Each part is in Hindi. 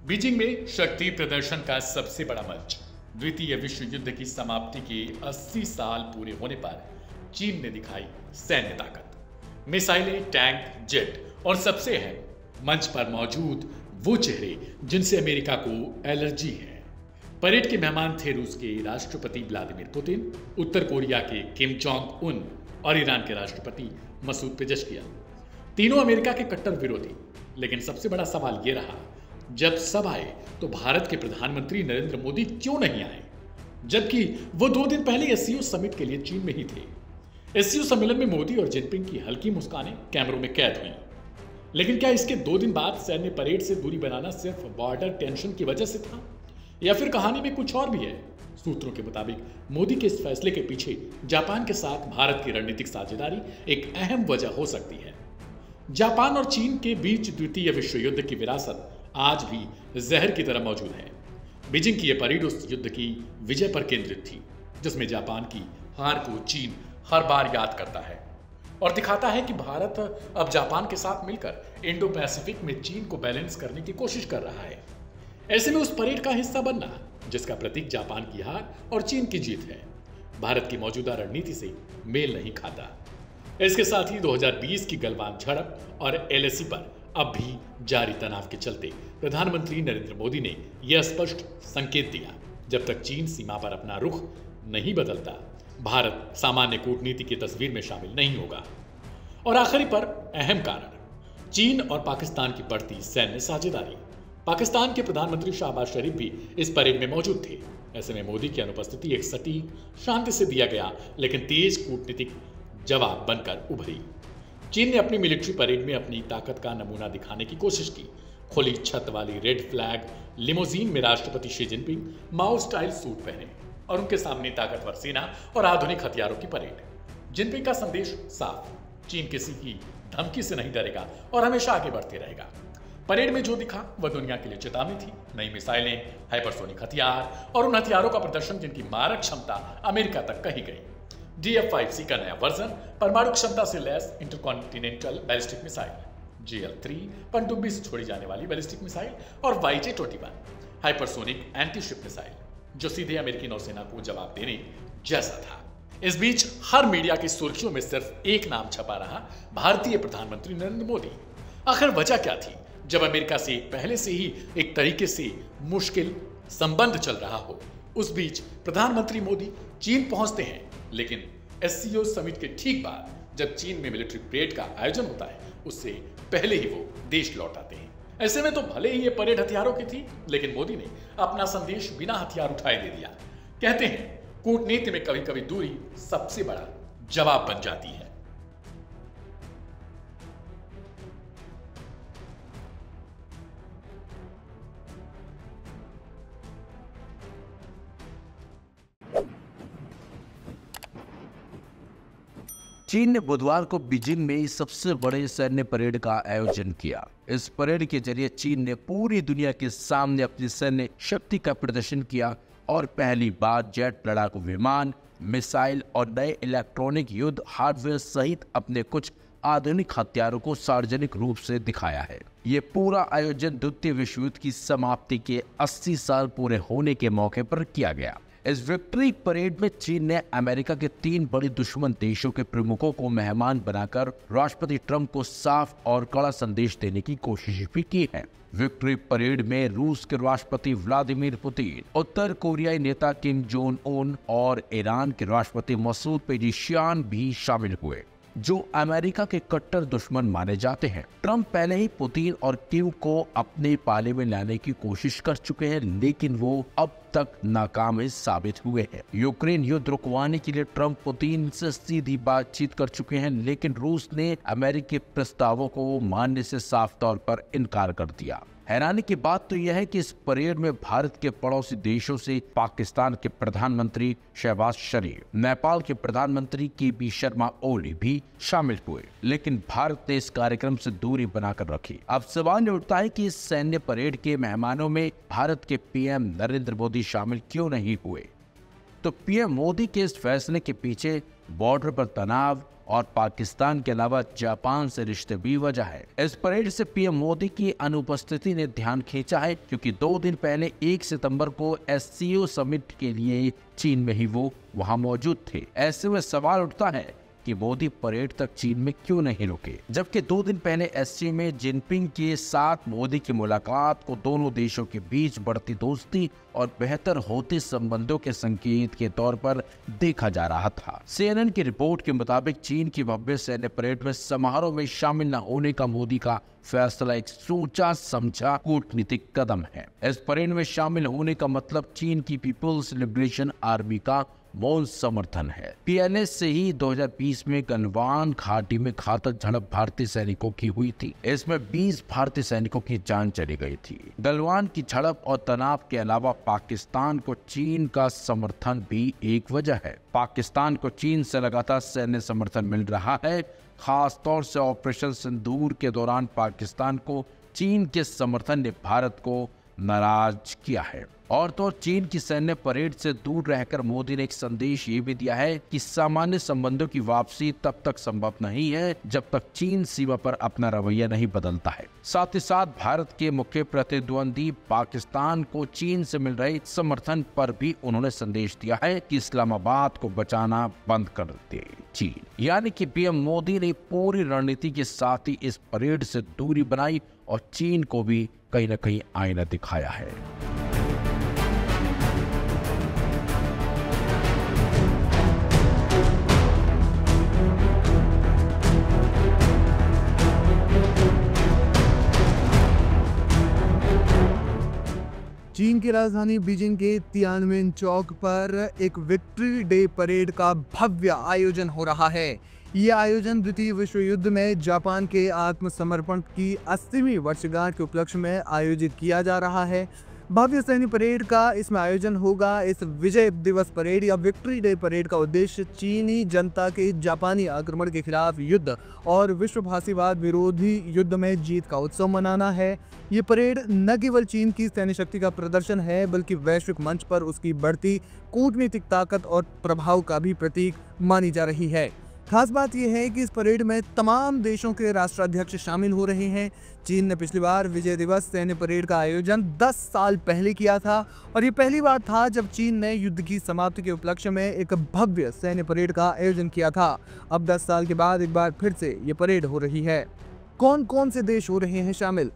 बीजिंग में शक्ति प्रदर्शन का सबसे बड़ा मंच। द्वितीय विश्व युद्ध की समाप्ति के 80 साल पूरे होने पर चीन ने दिखाई सैन्य ताकत, मिसाइलें, टैंक, जेट और सबसे अहम मंच पर मौजूद वो चेहरे जिनसे अमेरिका को एलर्जी है। परेड के मेहमान थे रूस के राष्ट्रपति व्लादिमीर पुतिन, उत्तर कोरिया के किम जोंग उन और ईरान के राष्ट्रपति मसूद पेजेश्कियान। तीनों अमेरिका के कट्टर विरोधी। लेकिन सबसे बड़ा सवाल यह रहा, जब सब आए तो भारत के प्रधानमंत्री नरेंद्र मोदी क्यों नहीं आए, जबकि वो 2 दिन पहले एससीओ समिट के लिए चीन में ही थे। एससीओ सम्मेलन में मोदी और जिनपिंग की हल्की मुस्कानें कैमरों में कैद हुई। लेकिन क्या इसके 2 दिन बाद सैन्य परेड से दूरी बनाना सिर्फ बॉर्डर टेंशन की वजह से था, या फिर कहानी में कुछ और भी है? सूत्रों के मुताबिक मोदी के इस फैसले के पीछे जापान के साथ भारत की रणनीतिक साझेदारी एक अहम वजह हो सकती है। जापान और चीन के बीच द्वितीय विश्व युद्ध की विरासत आज भी जहर की तरह मौजूद है। बीजिंग की यह परेड उस युद्ध की विजय पर केंद्रित थी, जिसमें जापान की हार को चीन हर बार याद करता है और दिखाता है कि भारत अब जापान के साथ मिलकर इंडो पैसिफिक में चीन को बैलेंस करने की कोशिश कर रहा है। ऐसे में उस परेड का हिस्सा बनना, जिसका प्रतीक जापान की हार और चीन की जीत है, भारत की मौजूदा रणनीति से मेल नहीं खाता। इसके साथ ही 2020 की गलवान झड़प और एलएसी पर अब भी जारी तनाव के चलते प्रधानमंत्री नरेंद्र मोदी ने यह स्पष्ट संकेत दिया, जब तक चीन सीमा पर अपना रुख नहीं बदलता, भारत सामान्य कूटनीति की तस्वीर में शामिल नहीं होगा। और आखिरी पर अहम कारण, चीन और पाकिस्तान की बढ़ती सैन्य साझेदारी। पाकिस्तान के प्रधानमंत्री शहबाज शरीफ भी इस परेड में मौजूद थे। ऐसे में मोदी की अनुपस्थिति एक सटीक, शांति से दिया गया लेकिन तेज कूटनीतिक जवाब बनकर उभरी। चीन ने अपनी मिलिट्री परेड में अपनी ताकत का नमूना दिखाने की कोशिश की। खुली छत वाली रेड फ्लैग लिमोजीन में राष्ट्रपति शी जिनपिंग माओ स्टाइल सूट पहने और उनके सामने ताकतवर सेना और आधुनिक हथियारों की परेड। जिनपिंग का संदेश साफ, चीन किसी की धमकी से नहीं डरेगा और हमेशा आगे बढ़ते रहेगा। परेड में जो दिखा वह दुनिया के लिए चेतावनी थी। नई मिसाइलें, हाइपरसोनिक हथियार और उन हथियारों का प्रदर्शन जिनकी मारक क्षमता अमेरिका तक कही गई। DF-5C का नया वर्जन, परमाणु क्षमता से lace intercontinental ballistic missile, GL-3 पनडुब्बी से छोड़ी जाने वाली बैलिस्टिक मिसाइल और YJ-21 hypersonic anti ship missile, जो सीधे अमेरिकी नौसेना को जवाब देने जैसा था। इस बीच हर मीडिया की सुर्खियों में सिर्फ एक नाम छपा रहा, भारतीय प्रधानमंत्री नरेंद्र मोदी। आखिर वजह क्या थी, जब अमेरिका से पहले से ही एक तरीके से मुश्किल संबंध चल रहा हो? उस बीच प्रधानमंत्री मोदी चीन पहुंचते हैं, लेकिन एससीओ समिट के ठीक बाद, जब चीन में मिलिट्री परेड का आयोजन होता है, उससे पहले ही वो देश लौट आते हैं। ऐसे में तो भले ही ये परेड हथियारों की थी, लेकिन मोदी ने अपना संदेश बिना हथियार उठाए दे दिया। कहते हैं कूटनीति में कभी कभी दूरी सबसे बड़ा जवाब बन जाती है। चीन ने बुधवार को बीजिंग में सबसे बड़े सैन्य परेड का आयोजन किया। इस परेड के जरिए चीन ने पूरी दुनिया के सामने अपनी सैन्य शक्ति का प्रदर्शन किया और पहली बार जेट, लड़ाकू विमान, मिसाइल और नए इलेक्ट्रॉनिक युद्ध हार्डवेयर सहित अपने कुछ आधुनिक हथियारों को सार्वजनिक रूप से दिखाया है। ये पूरा आयोजन द्वितीय विश्व युद्ध की समाप्ति के 80 साल पूरे होने के मौके पर किया गया। इस विक्ट्री परेड में चीन ने अमेरिका के 3 बड़े दुश्मन देशों के प्रमुखों को मेहमान बनाकर राष्ट्रपति ट्रंप को साफ और कड़ा संदेश देने की कोशिश भी की है। विक्ट्री परेड में रूस के राष्ट्रपति व्लादिमीर पुतिन, उत्तर कोरियाई नेता किम जोंग उन और ईरान के राष्ट्रपति मसूद पेजेश्कियान भी शामिल हुए, जो अमेरिका के कट्टर दुश्मन माने जाते हैं। ट्रंप पहले ही पुतिन और किम को अपने पाले में लाने की कोशिश कर चुके हैं, लेकिन वो अब तक नाकाम साबित हुए हैं। यूक्रेन युद्ध रुकवाने के लिए ट्रंप पुतिन से सीधी बातचीत कर चुके हैं, लेकिन रूस ने अमेरिकी प्रस्तावों को मानने से साफ तौर पर इनकार कर दिया। हैरानी की बात तो यह है कि इस परेड में भारत के पड़ोसी देशों से पाकिस्तान के प्रधानमंत्री शहबाज शरीफ, नेपाल के प्रधानमंत्री के शर्मा ओली भी शामिल हुए, लेकिन भारत ने इस कार्यक्रम से दूरी बनाकर रखी। अब सवाल उठता है कि इस सैन्य परेड के मेहमानों में भारत के पीएम नरेंद्र मोदी शामिल क्यों नहीं हुए? तो पीएम मोदी के इस फैसले के पीछे बॉर्डर पर तनाव, और पाकिस्तान के अलावा जापान से रिश्ते भी वजह है। इस परेड से पीएम मोदी की अनुपस्थिति ने ध्यान खींचा है, क्योंकि 2 दिन पहले 1 सितंबर को SCO समिट के लिए चीन में ही वो वहां मौजूद थे। ऐसे में सवाल उठता है कि मोदी परेड तक चीन में क्यों नहीं रुके, जबकि 2 दिन पहले SCO में जिनपिंग के साथ मोदी की मुलाकात को दोनों देशों के बीच बढ़ती दोस्ती और बेहतर होते संबंधों के संकेत के तौर पर देखा जा रहा था। CNN की रिपोर्ट के मुताबिक चीन की भव्य सैन्य परेड में समारोह में शामिल न होने का मोदी का फैसला एक सोचा समझा कूटनीतिक कदम है। इस परेड में शामिल होने का मतलब चीन की पीपुल्स लिबरेशन आर्मी का मौन समर्थन है। PLA से ही 2020 में गलवान घाटी में घातक झड़प भारतीय सैनिकों की हुई थी। इसमें 20 भारतीय सैनिकों की जान चली गई थी। गलवान की झड़प और तनाव के अलावा पाकिस्तान को चीन का समर्थन भी एक वजह है। पाकिस्तान को चीन से लगातार सैन्य समर्थन मिल रहा है। खास तौर से ऑपरेशन सिंदूर के दौरान पाकिस्तान को चीन के समर्थन ने भारत को नाराज किया है। और तो चीन की सैन्य परेड से दूर रहकर मोदी ने एक संदेश ये भी दिया है कि सामान्य संबंधों की वापसी तब तक संभव नहीं है जब तक चीन सीमा पर अपना रवैया नहीं बदलता है। साथ ही साथ भारत के मुख्य प्रतिद्वंदी पाकिस्तान को चीन से मिल रहे समर्थन पर भी उन्होंने संदेश दिया है कि इस्लामाबाद को बचाना बंद कर दे चीन। यानी कि पीएम मोदी ने पूरी रणनीति के साथ ही इस परेड से दूरी बनाई और चीन को भी कहीं न कहीं आईना दिखाया है। चीन की राजधानी बीजिंग के तियानमेन चौक पर एक विक्ट्री डे परेड का भव्य आयोजन हो रहा है। ये आयोजन द्वितीय विश्व युद्ध में जापान के आत्मसमर्पण की 80वीं वर्षगांठ के उपलक्ष्य में आयोजित किया जा रहा है। भव्य सैन्य परेड का इसमें आयोजन होगा। इस विजय दिवस परेड या विक्ट्री डे परेड का उद्देश्य चीनी जनता के जापानी आक्रमण के खिलाफ युद्ध और विश्वभाषीवाद विरोधी युद्ध में जीत का उत्सव मनाना है। ये परेड न केवल चीन की सैन्य शक्ति का प्रदर्शन है, बल्कि वैश्विक मंच पर उसकी बढ़ती कूटनीतिक ताकत और प्रभाव का भी प्रतीक मानी जा रही है। खास बात यह है कि इस परेड में तमाम देशों के राष्ट्राध्यक्ष शामिल हो रहे हैं। चीन ने पिछली बार विजय दिवस सैन्य परेड का आयोजन 10 साल पहले किया था और ये पहली बार था जब चीन ने युद्ध की समाप्ति के उपलक्ष्य में एक भव्य सैन्य परेड का आयोजन किया था। अब 10 साल के बाद एक बार फिर से ये परेड हो रही है। कौन कौन से देश हो रहे हैं शामिल?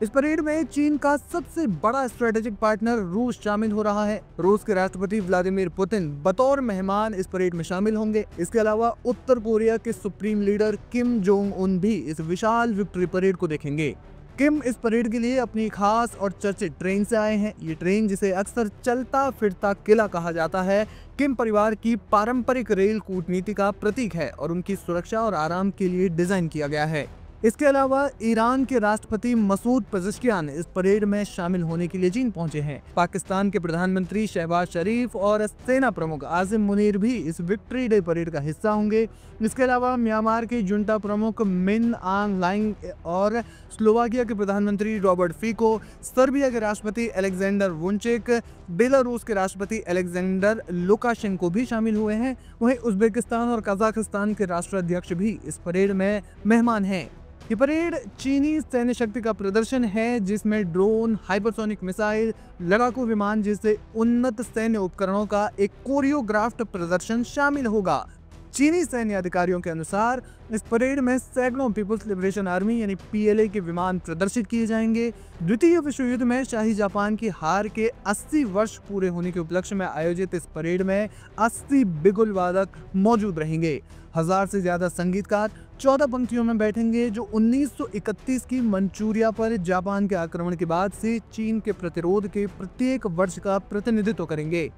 इस परेड में चीन का सबसे बड़ा स्ट्रेटेजिक पार्टनर रूस शामिल हो रहा है। रूस के राष्ट्रपति व्लादिमीर पुतिन बतौर मेहमान इस परेड में शामिल होंगे। इसके अलावा उत्तर कोरिया के supreme leader Kim Jong Un भी इस विशाल विक्ट्री परेड को देखेंगे। किम इस परेड के लिए अपनी खास और चर्चित ट्रेन से आए हैं। ये ट्रेन, जिसे अक्सर चलता फिरता किला कहा जाता है, किम परिवार की पारंपरिक रेल कूटनीति का प्रतीक है और उनकी सुरक्षा और आराम के लिए डिजाइन किया गया है। इसके अलावा ईरान के राष्ट्रपति मसूद पेज़ेश्कियान इस परेड में शामिल होने के लिए चीन पहुंचे हैं। पाकिस्तान के प्रधानमंत्री शहबाज शरीफ और सेना प्रमुख आसिम मुनीर भी इस विक्ट्री डे परेड का हिस्सा होंगे। इसके अलावा म्यांमार के जुंटा प्रमुख मिन आंग लाइंग और स्लोवाकिया के प्रधानमंत्री रॉबर्ट फीको, सर्बिया के राष्ट्रपति अलेक्जेंडर वुचिक, बेलारूस के राष्ट्रपति अलेक्जेंडर लुकाशेंको भी शामिल हुए हैं। वहीं उज्बेकिस्तान और कजाकिस्तान के राष्ट्राध्यक्ष भी इस परेड में मेहमान हैं। ये परेड चीनी सैन्य शक्ति का प्रदर्शन है, जिसमें ड्रोन, हाइपरसोनिक मिसाइल, लड़ाकू विमान जैसे उन्नत सैन्य उपकरणों का एक कोरियोग्राफ्ड प्रदर्शन शामिल होगा। चीनी सैन्य अधिकारियों के अनुसार इस परेड में सैकड़ों पीपुल्स लिबरेशन आर्मी यानी PLA के विमान प्रदर्शित किए जाएंगे। द्वितीय विश्व युद्ध में शाही जापान की हार के 80 वर्ष पूरे होने के उपलक्ष्य में आयोजित इस परेड में 80 बिगुल वादक मौजूद रहेंगे। 1000 से ज्यादा संगीतकार 14 पंक्तियों में बैठेंगे, जो 1931 की मंचूरिया पर जापान के आक्रमण के बाद से चीन के प्रतिरोध के प्रत्येक वर्ष का प्रतिनिधित्व करेंगे।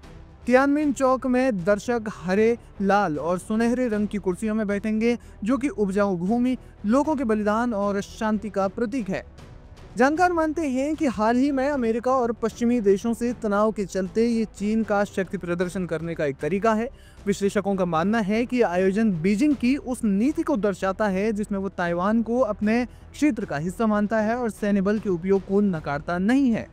तियानमेन चौक में दर्शक हरे, लाल और सुनहरे रंग की कुर्सियों में बैठेंगे, जो कि उपजाऊ भूमि, लोगों के बलिदान और शांति का प्रतीक है। जानकार मानते हैं कि हाल ही में अमेरिका और पश्चिमी देशों से तनाव के चलते ये चीन का शक्ति प्रदर्शन करने का एक तरीका है। विश्लेषकों का मानना है कि आयोजन बीजिंग की उस नीति को दर्शाता है जिसमें वो ताइवान को अपने क्षेत्र का हिस्सा मानता है और सैन्य बल के उपयोग को नकारता नहीं है।